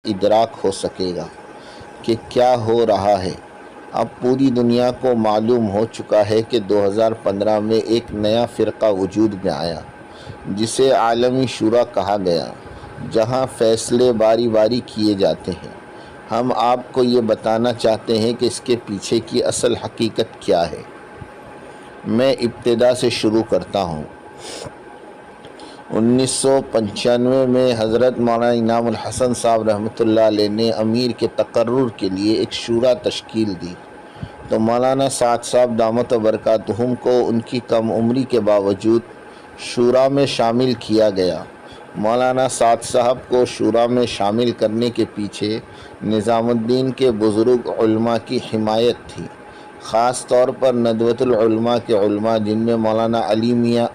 ادراک ہو سکے گا کہ کیا ہو رہا ہے۔ اب پوری دنیا کو معلوم ہو چکا ہے کہ 2015 میں ایک نیا فرقہ وجود میں آیا جسے عالمی شورا کہا گیا، جہاں فیصلے باری باری کیے جاتے ہیں۔ ہم آپ کو یہ بتانا چاہتے ہیں کہ اس کے پیچھے کی اصل حقیقت کیا ہے۔ میں ابتدا سے شروع کرتا ہوں۔ 1995 میں حضرت مولانا انعام الحسن صاحب رحمۃ اللہ علیہ نے امیر کے تقرر کے لیے ایک شورا تشکیل دی تو مولانا سعد صاحب دامت برکاتہم کو ان کی کم عمری کے باوجود شورا میں شامل کیا گیا۔ مولانا سعد صاحب کو شورا میں شامل کرنے کے پیچھے نظام الدین کے بزرگ علماء کی حمایت تھی، خاص طور پر ندوۃ العلماء کے علماء جن میں مولانا علی میاں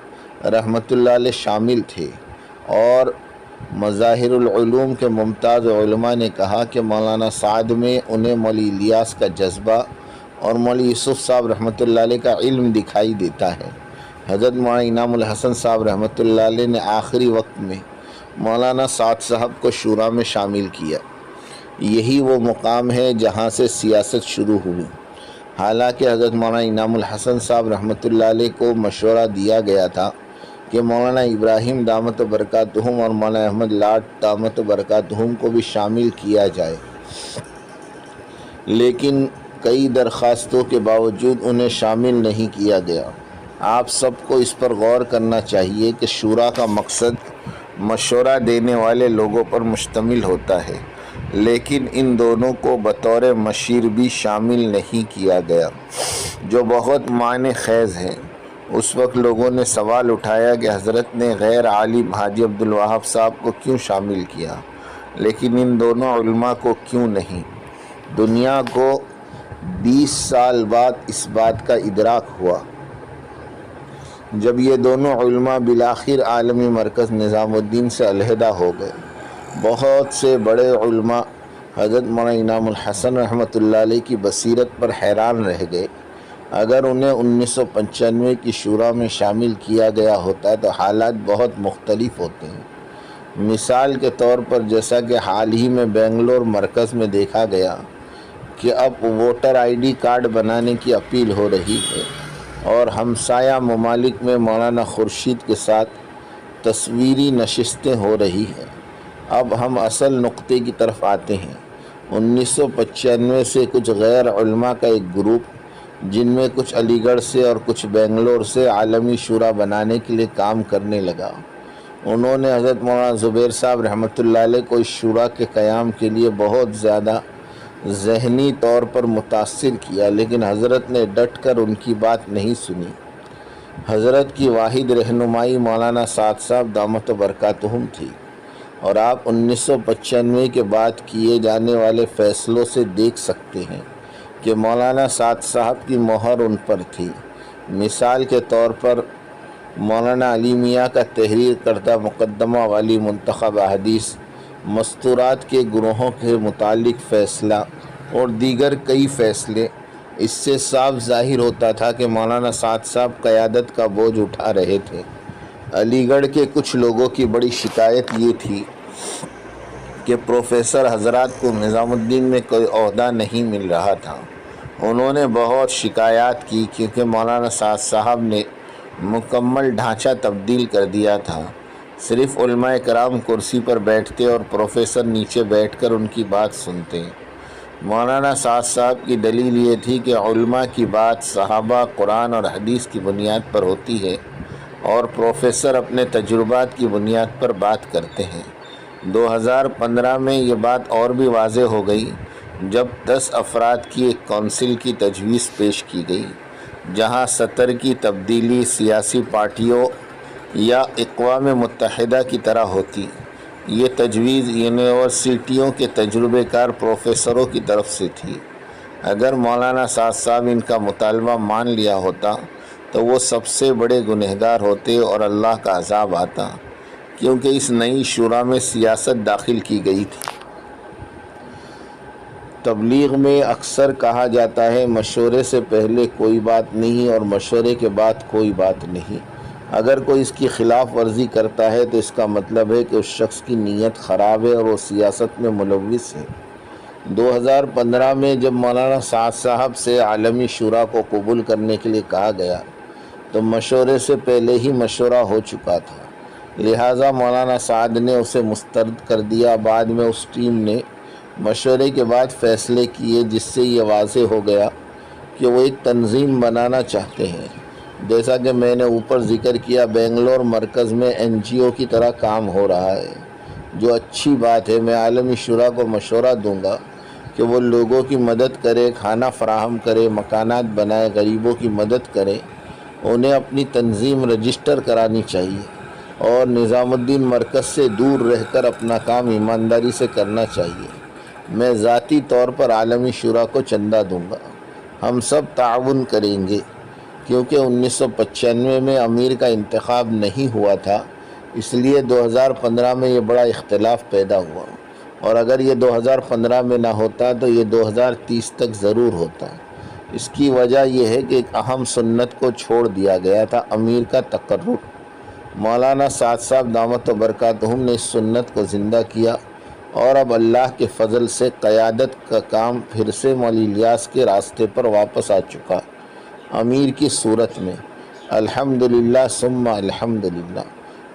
رحمۃ اللہ علیہ شامل تھے، اور مظاہر العلوم کے ممتاز علماء نے کہا کہ مولانا سعد میں انہیں مولی الیاس کا جذبہ اور مولی یوسف صاحب رحمۃ اللہ علیہ کا علم دکھائی دیتا ہے۔ حضرت مولانا انعام الحسن صاحب رحمۃ اللہ علیہ نے آخری وقت میں مولانا سعد صاحب کو شورا میں شامل کیا۔ یہی وہ مقام ہے جہاں سے سیاست شروع ہوئی۔ حالانکہ حضرت مولانا انعام الحسن صاحب رحمۃ اللہ علیہ کو مشورہ دیا گیا تھا کہ مولانا ابراہیم دامت برکاتہم اور مولانا احمد لاٹ دامت برکاتہم کو بھی شامل کیا جائے، لیکن کئی درخواستوں کے باوجود انہیں شامل نہیں کیا گیا۔ آپ سب کو اس پر غور کرنا چاہیے کہ شورا کا مقصد مشورہ دینے والے لوگوں پر مشتمل ہوتا ہے، لیکن ان دونوں کو بطور مشیر بھی شامل نہیں کیا گیا، جو بہت معنی خیز ہے۔ اس وقت لوگوں نے سوال اٹھایا کہ حضرت نے غیر عالم حاجی عبدالوہاب صاحب کو کیوں شامل کیا، لیکن ان دونوں علماء کو کیوں نہیں؟ دنیا کو 20 سال بعد اس بات کا ادراک ہوا جب یہ دونوں علماء بالآخر عالمی مرکز نظام الدین سے علیحدہ ہو گئے۔ بہت سے بڑے علماء حضرت مولانا انعام الحسن رحمۃ اللہ علیہ کی بصیرت پر حیران رہ گئے۔ اگر انہیں 1995 کی شورا میں شامل کیا گیا ہوتا تو حالات بہت مختلف ہوتے ہیں۔ مثال کے طور پر جیسا کہ حال ہی میں بنگلور مرکز میں دیکھا گیا کہ اب ووٹر آئی ڈی کارڈ بنانے کی اپیل ہو رہی ہے، اور ہمسایہ ممالک میں مولانا خورشید کے ساتھ تصویری نشستیں ہو رہی ہیں۔ اب ہم اصل نقطے کی طرف آتے ہیں۔ 1995 سے کچھ غیر علماء کا ایک گروپ، جن میں کچھ علی گڑھ سے اور کچھ بنگلور سے، عالمی شورا بنانے کے لیے کام کرنے لگا۔ انہوں نے حضرت مولانا زبیر صاحب رحمۃ اللہ علیہ کو اس شورا کے قیام کے لیے بہت زیادہ ذہنی طور پر متاثر کیا، لیکن حضرت نے ڈٹ کر ان کی بات نہیں سنی۔ حضرت کی واحد رہنمائی مولانا سعد صاحب دامت برکاتہم تھی، اور آپ 1995 کے بعد کیے جانے والے فیصلوں سے دیکھ سکتے ہیں کہ مولانا سعد صاحب کی مہر ان پر تھی۔ مثال کے طور پر مولانا علی میاں کا تحریر کردہ مقدمہ والی منتخب احادیث، مستورات کے گروہوں کے متعلق فیصلہ اور دیگر کئی فیصلے، اس سے صاف ظاہر ہوتا تھا کہ مولانا سعد صاحب قیادت کا بوجھ اٹھا رہے تھے۔ علی گڑھ کے کچھ لوگوں کی بڑی شکایت یہ تھی کہ پروفیسر حضرات کو نظام الدین میں کوئی عہدہ نہیں مل رہا تھا۔ انہوں نے بہت شکایات کی کیونکہ مولانا سعد صاحب نے مکمل ڈھانچہ تبدیل کر دیا تھا۔ صرف علماء کرام کرسی پر بیٹھتے اور پروفیسر نیچے بیٹھ کر ان کی بات سنتے۔ مولانا سعد صاحب کی دلیل یہ تھی کہ علماء کی بات صحابہ، قرآن اور حدیث کی بنیاد پر ہوتی ہے، اور پروفیسر اپنے تجربات کی بنیاد پر بات کرتے ہیں۔ 2015 میں یہ بات اور بھی واضح ہو گئی جب 10 افراد کی ایک کونسل کی تجویز پیش کی گئی، جہاں صدر کی تبدیلی سیاسی پارٹیوں یا اقوام متحدہ کی طرح ہوتی۔ یہ تجویز یونیورسٹیوں کے تجربہ کار پروفیسروں کی طرف سے تھی۔ اگر مولانا سعد صاحب ان کا مطالبہ مان لیا ہوتا تو وہ سب سے بڑے گنہگار ہوتے اور اللہ کا عذاب آتا، کیونکہ اس نئی شورا میں سیاست داخل کی گئی تھی۔ تبلیغ میں اکثر کہا جاتا ہے مشورے سے پہلے کوئی بات نہیں اور مشورے کے بعد کوئی بات نہیں۔ اگر کوئی اس کی خلاف ورزی کرتا ہے تو اس کا مطلب ہے کہ اس شخص کی نیت خراب ہے اور وہ سیاست میں ملوث ہے۔ 2015 میں جب مولانا سعد صاحب سے عالمی شورا کو قبول کرنے کے لیے کہا گیا تو مشورے سے پہلے ہی مشورہ ہو چکا تھا، لہٰذا مولانا سعد نے اسے مسترد کر دیا۔ بعد میں اس ٹیم نے مشورے کے بعد فیصلے کیے جس سے یہ واضح ہو گیا کہ وہ ایک تنظیم بنانا چاہتے ہیں۔ جیسا کہ میں نے اوپر ذکر کیا، بنگلور مرکز میں NGO کی طرح کام ہو رہا ہے، جو اچھی بات ہے۔ میں عالمی شورا کو مشورہ دوں گا کہ وہ لوگوں کی مدد کرے، کھانا فراہم کرے، مکانات بنائے، غریبوں کی مدد کرے۔ انہیں اپنی تنظیم رجسٹر کرانی چاہیے اور نظام الدین مرکز سے دور رہ کر اپنا کام ایمانداری سے کرنا چاہیے۔ میں ذاتی طور پر عالمی شورا کو چندہ دوں گا، ہم سب تعاون کریں گے۔ کیونکہ 1995 میں امیر کا انتخاب نہیں ہوا تھا، اس لیے 2015 میں یہ بڑا اختلاف پیدا ہوا، اور اگر یہ 2015 میں نہ ہوتا تو یہ 2030 تک ضرور ہوتا۔ اس کی وجہ یہ ہے کہ ایک اہم سنت کو چھوڑ دیا گیا تھا، امیر کا تقرر۔ مولانا سعد صاحب دامت برکاتہم نے اس سنت کو زندہ کیا، اور اب اللہ کے فضل سے قیادت کا کام پھر سے مولوی الیاس کے راستے پر واپس آ چکا، امیر کی صورت میں۔ الحمدللہ ثم الحمدللہ۔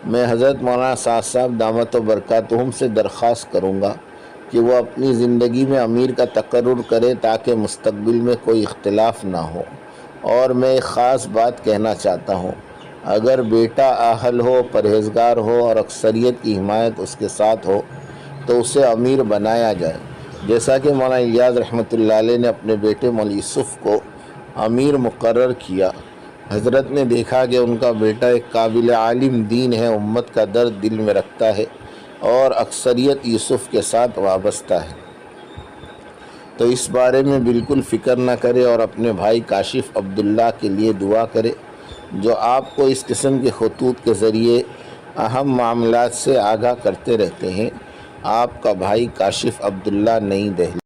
میں حضرت مولانا سعد صاحب دامت برکاتہم سے درخواست کروں گا کہ وہ اپنی زندگی میں امیر کا تقرر کرے تاکہ مستقبل میں کوئی اختلاف نہ ہو۔ اور میں ایک خاص بات کہنا چاہتا ہوں، اگر بیٹا اہل ہو، پرہیزگار ہو اور اکثریت کی حمایت اس کے ساتھ ہو تو اسے امیر بنایا جائے، جیسا کہ مولانا الیاس رحمۃ اللہ علیہ نے اپنے بیٹے مولوی یوسف کو امیر مقرر کیا۔ حضرت نے دیکھا کہ ان کا بیٹا ایک قابل عالم دین ہے، امت کا درد دل میں رکھتا ہے اور اکثریت یوسف کے ساتھ وابستہ ہے، تو اس بارے میں بالکل فکر نہ کرے اور اپنے بھائی کاشف عبداللہ کے لیے دعا کرے، جو آپ کو اس قسم کے خطوط کے ذریعے اہم معاملات سے آگاہ کرتے رہتے ہیں۔ آپ کا بھائی کاشف عبداللہ، نئی دہلی۔